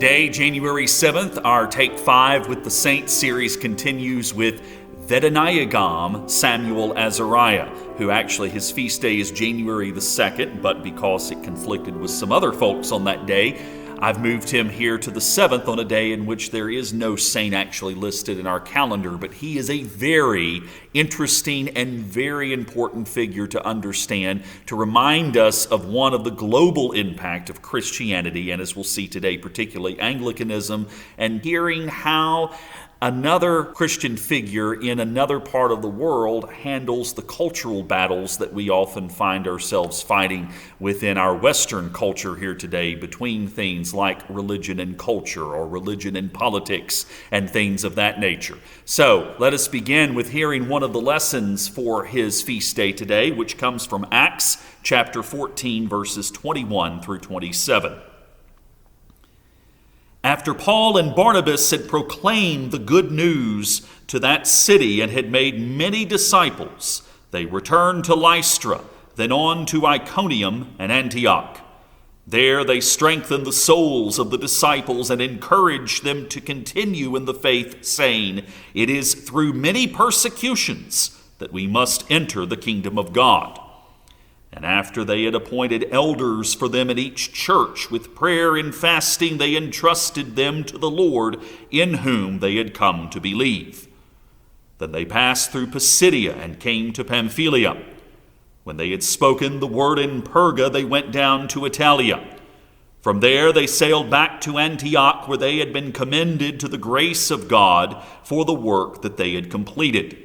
Today, January 7th, our Take 5 with the Saints series continues with Vedanayagam Samuel Azariah, who actually his feast day is January the 2nd, but because it conflicted with some other folks on that day, I've moved him here to the 7th on a day in which there is no saint actually listed in our calendar, but he is a very interesting and very important figure to understand, to remind us of one of the global impact of Christianity, and as we'll see today, particularly Anglicanism, and hearing how another Christian figure in another part of the world handles the cultural battles that we often find ourselves fighting within our Western culture here today between things like religion and culture or religion and politics and things of that nature. So let us begin with hearing one of the lessons for his feast day today, which comes from Acts chapter 14, verses 21 through 27. After Paul and Barnabas had proclaimed the good news to that city and had made many disciples, they returned to Lystra, then on to Iconium and Antioch. There they strengthened the souls of the disciples and encouraged them to continue in the faith, saying, "It is through many persecutions that we must enter the kingdom of God." And after they had appointed elders for them in each church, with prayer and fasting, they entrusted them to the Lord, in whom they had come to believe. Then they passed through Pisidia and came to Pamphylia. When they had spoken the word in Perga, they went down to Italia. From there they sailed back to Antioch, where they had been commended to the grace of God for the work that they had completed.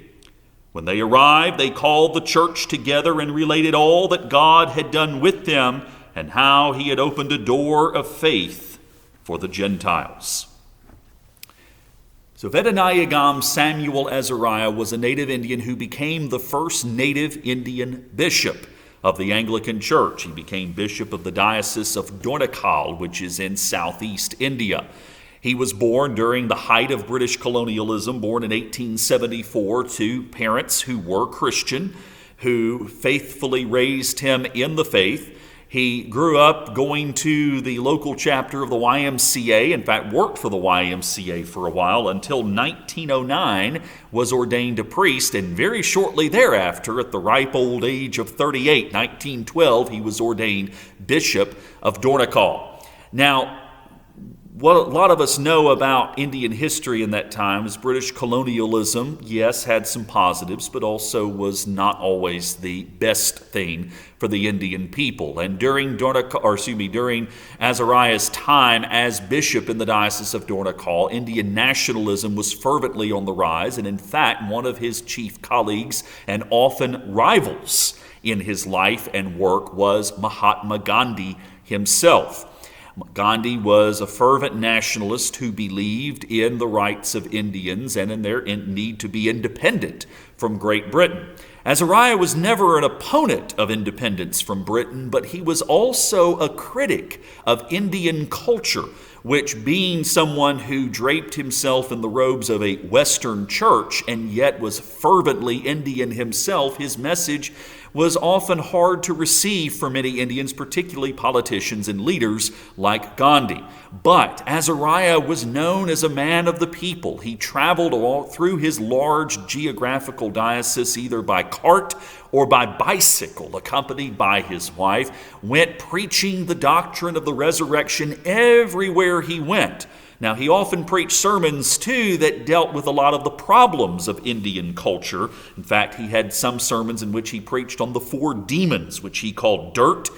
When they arrived, they called the church together and related all that God had done with them and how he had opened a door of faith for the Gentiles. So Vedanayagam Samuel Azariah was a native Indian who became the first native Indian bishop of the Anglican Church. He became bishop of the Diocese of Dornakal, which is in southeast India. He was born during the height of British colonialism, born in 1874 to parents who were Christian, who faithfully raised him in the faith. He grew up going to the local chapter of the YMCA, in fact worked for the YMCA for a while until 1909, was ordained a priest, and very shortly thereafter, at the ripe old age of 38, 1912, he was ordained Bishop of Dornakal. Now, what a lot of us know about Indian history in that time is British colonialism, yes, had some positives, but also was not always the best thing for the Indian people. And during Azariah's time as bishop in the Diocese of Dornakal, Indian nationalism was fervently on the rise, and in fact, one of his chief colleagues and often rivals in his life and work was Mahatma Gandhi himself. Gandhi was a fervent nationalist who believed in the rights of Indians and in their need to be independent from Great Britain. Azariah was never an opponent of independence from Britain, but he was also a critic of Indian culture, which, being someone who draped himself in the robes of a Western church and yet was fervently Indian himself, his message was often hard to receive for many Indians, particularly politicians and leaders like Gandhi. But Azariah was known as a man of the people. He traveled all through his large geographical diocese either by cart or by bicycle, accompanied by his wife, went preaching the doctrine of the resurrection everywhere he went. Now, he often preached sermons, too, that dealt with a lot of the problems of Indian culture. In fact, he had some sermons in which he preached on the four demons, which he called dirt,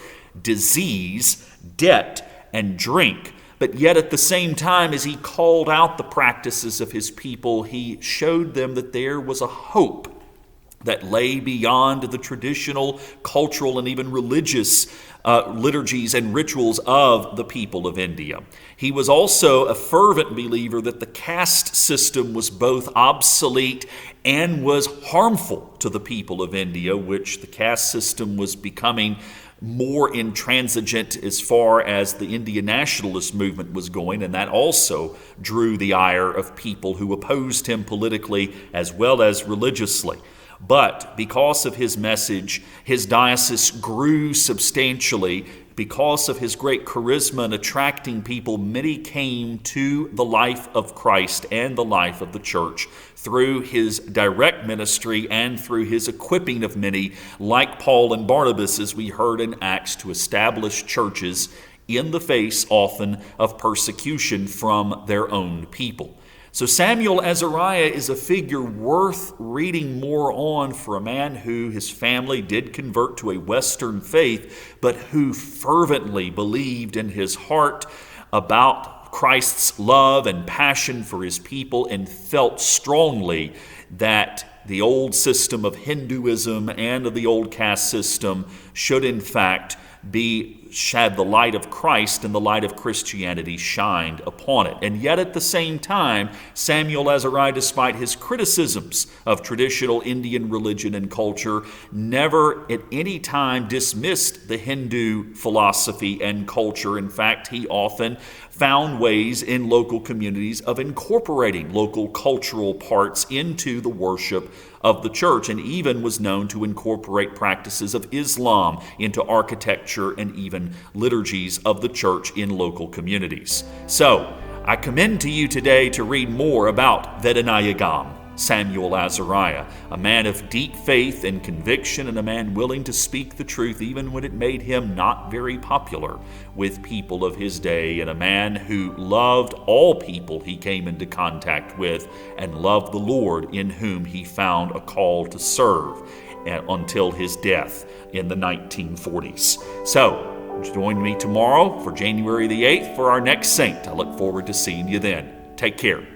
disease, debt, and drink. But yet at the same time, as he called out the practices of his people, he showed them that there was a hope that lay beyond the traditional cultural and even religious liturgies and rituals of the people of India. He was also a fervent believer that the caste system was both obsolete and was harmful to the people of India, which the caste system was becoming more intransigent as far as the Indian nationalist movement was going, and that also drew the ire of people who opposed him politically as well as religiously. But because of his message, his diocese grew substantially. Because of his great charisma in attracting people, many came to the life of Christ and the life of the church through his direct ministry and through his equipping of many, like Paul and Barnabas, as we heard in Acts, to establish churches in the face often of persecution from their own people. So Samuel Azariah is a figure worth reading more on for a man who his family did convert to a Western faith, but who fervently believed in his heart about Christ's love and passion for his people and felt strongly that the old system of Hinduism and of the old caste system should in fact had the light of Christ and the light of Christianity shined upon it. And yet at the same time, Samuel Azariah, despite his criticisms of traditional Indian religion and culture, never at any time dismissed the Hindu philosophy and culture. In fact, he often found ways in local communities of incorporating local cultural parts into the worship of the church, and even was known to incorporate practices of Islam into architecture and even liturgies of the church in local communities. So, I commend to you today to read more about Vedanayagam, Samuel Azariah, a man of deep faith and conviction, and a man willing to speak the truth even when it made him not very popular with people of his day, and a man who loved all people he came into contact with and loved the Lord, in whom he found a call to serve until his death in the 1940s. So, join me tomorrow for January the 8th for our next saint. I look forward to seeing you then. Take care.